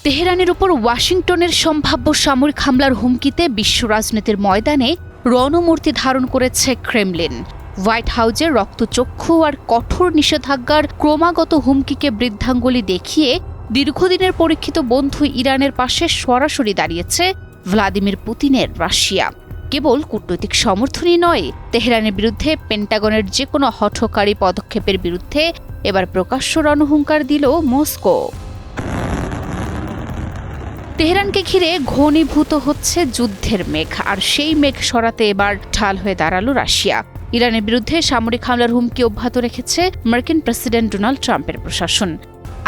তেহরানের উপর ওয়াশিংটনের সম্ভাব্য সামরিক হামলার হুমকিতে বিশ্ব রাজনীতির ময়দানে রণমূর্তি ধারণ করেছে ক্রেমলিন। হোয়াইট হাউজের রক্তচক্ষু আর কঠোর নিষেধাজ্ঞার ক্রমাগত হুমকিকে বৃদ্ধাঙ্গুলি দেখিয়ে দীর্ঘদিনের পরীক্ষিত বন্ধু ইরানের পাশে সরাসরি দাঁড়িয়েছে ভ্লাদিমির পুতিনের রাশিয়া। কেবল কূটনৈতিক সমর্থনই নয়, তেহরানের বিরুদ্ধে পেন্টাগনের যে কোনো হঠকারী পদক্ষেপের বিরুদ্ধে এবার প্রকাশ্য রণহুঙ্কার দিল মস্কো। তেহরানকে ঘিরে ঘনীভূত হচ্ছে যুদ্ধের মেঘ, আর সেই মেঘ সরাতে এবার ঢাল হয়ে দাঁড়ালো রাশিয়া। ইরানের বিরুদ্ধে সামরিক হামলার হুমকি অব্যাহত রেখেছে মার্কিন প্রেসিডেন্ট ডোনাল্ড ট্রাম্পের প্রশাসন।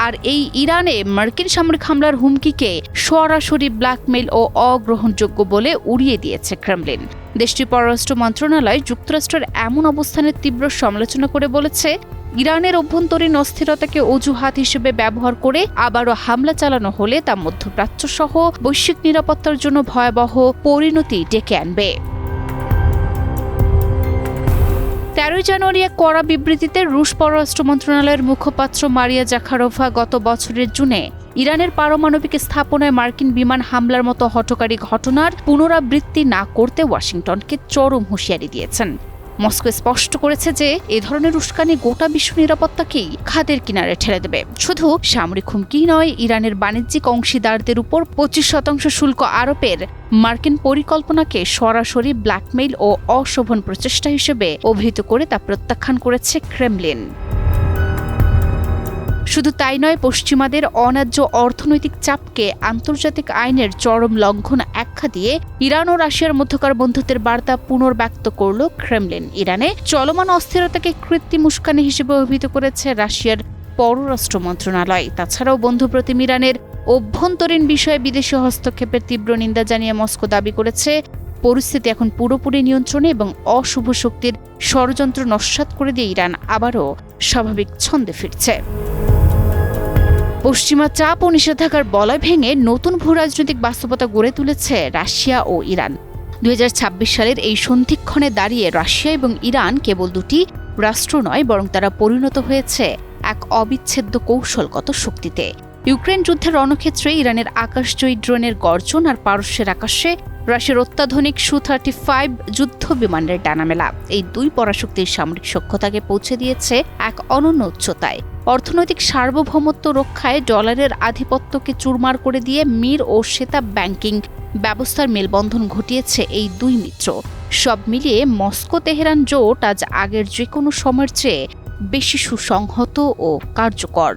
আর এই ইরানে মার্কিন সামরিক হামলার হুমকিকে সরাসরি ব্ল্যাকমেইল ও অগ্রহণযোগ্য বলে উড়িয়ে দিয়েছে ক্রেমলিন। দেশটির পররাষ্ট্র মন্ত্রণালয় যুক্তরাষ্ট্রের এমন অবস্থানের তীব্র সমালোচনা করে বলেছে, ইরানের অভ্যন্তরীণ অস্থিরতাকে অজুহাত হিসেবে ব্যবহার করে আবারও হামলা চালানো হলে তা মধ্যপ্রাচ্য সহ বৈশ্বিক নিরাপত্তার জন্য ভয়াবহ পরিণতি ডেকে আনবে। 13 জানুয়ারি এক কড়া বিবৃতিতে রুশ পররাষ্ট্র মন্ত্রণালয়ের মুখপাত্র মারিয়া জাখারোভা গত বছরের জুনে ইরানের পারমাণবিক স্থাপনায় মার্কিন বিমান হামলার মতো হঠকারী ঘটনার পুনরাবৃত্তি না করতে ওয়াশিংটনকে চরম হুঁশিয়ারি দিয়েছেন। মস্কো স্পষ্ট করেছে যে এ ধরনের উস্কানি গোটা বিশ্ব নিরাপত্তাকেই খাদের কিনারে ঠেলে দেবে। শুধু সামরিক হুমকি নয়, ইরানের বাণিজ্যিক অংশীদারদের উপর 25% শুল্ক আরোপের মার্কিন পরিকল্পনাকে সরাসরি ব্ল্যাকমেইল ও অশোভন প্রচেষ্টা হিসেবে অভিহিত করে তা প্রত্যাখ্যান করেছে ক্রেমলিন। শুধু তাই নয়, পশ্চিমাদের অন্যায্য অর্থনৈতিক চাপকে আন্তর্জাতিক আইনের চরম লঙ্ঘন আখ্যা দিয়ে ইরান ও রাশিয়ার মধ্যকার বন্ধুত্বের বার্তা পুনর্ব্যক্ত করল ক্রেমলিন। ইরানে চলমান অস্থিরতাকে কৃত্রিম উস্কানি হিসেবে অভিহিত করেছে রাশিয়ার পররাষ্ট্র মন্ত্রণালয়। তাছাড়াও বন্ধুপ্রতিম ইরানের অভ্যন্তরীণ বিষয়ে বিদেশি হস্তক্ষেপের তীব্র নিন্দা জানিয়ে মস্কো দাবি করেছে, পরিস্থিতি এখন পুরোপুরি নিয়ন্ত্রণে এবং অশুভ শক্তির ষড়যন্ত্র নস্যাৎ করে দিয়ে ইরান আবারও স্বাভাবিক ছন্দে ফিরছে। পশ্চিমা চাপ ও নিষেধাজ্ঞার বলয় ভেঙে নতুন ভূরাজনৈতিক বাস্তবতা গড়ে তুলেছে রাশিয়া ও ইরান। 2026 সালের এই সন্ধিক্ষণে দাঁড়িয়ে রাশিয়া এবং ইরান কেবল দুটি রাষ্ট্র নয়, বরং তারা পরিণত হয়েছে এক অবিচ্ছেদ্য কৌশলগত শক্তিতে। ইউক্রেন যুদ্ধের রণক্ষেত্রে ইরানের আকাশজয়ী ড্রোনের গর্জন আর পারস্যের আকাশে রাশিয়ার অত্যাধুনিক Su-35 যুদ্ধ বিমানের ডানামেলা এই দুই পরাশক্তির সামরিক সক্ষতাকে পৌঁছে দিয়েছে এক অনন্য উচ্চতায়। অর্থনৈতিক সার্বভৌমত্ব রক্ষায় ডলারের আধিপত্যকে চুরমার করে দিয়ে মির ও শ্বেতা ব্যাংকিং ব্যবস্থার মেলবন্ধন ঘটিয়েছে এই দুই মিত্র। সব মিলিয়ে মস্কো তেহরান জোট আজ আগের যে কোনো সময়ের চেয়ে বেশি সুসংহত ও কার্যকর।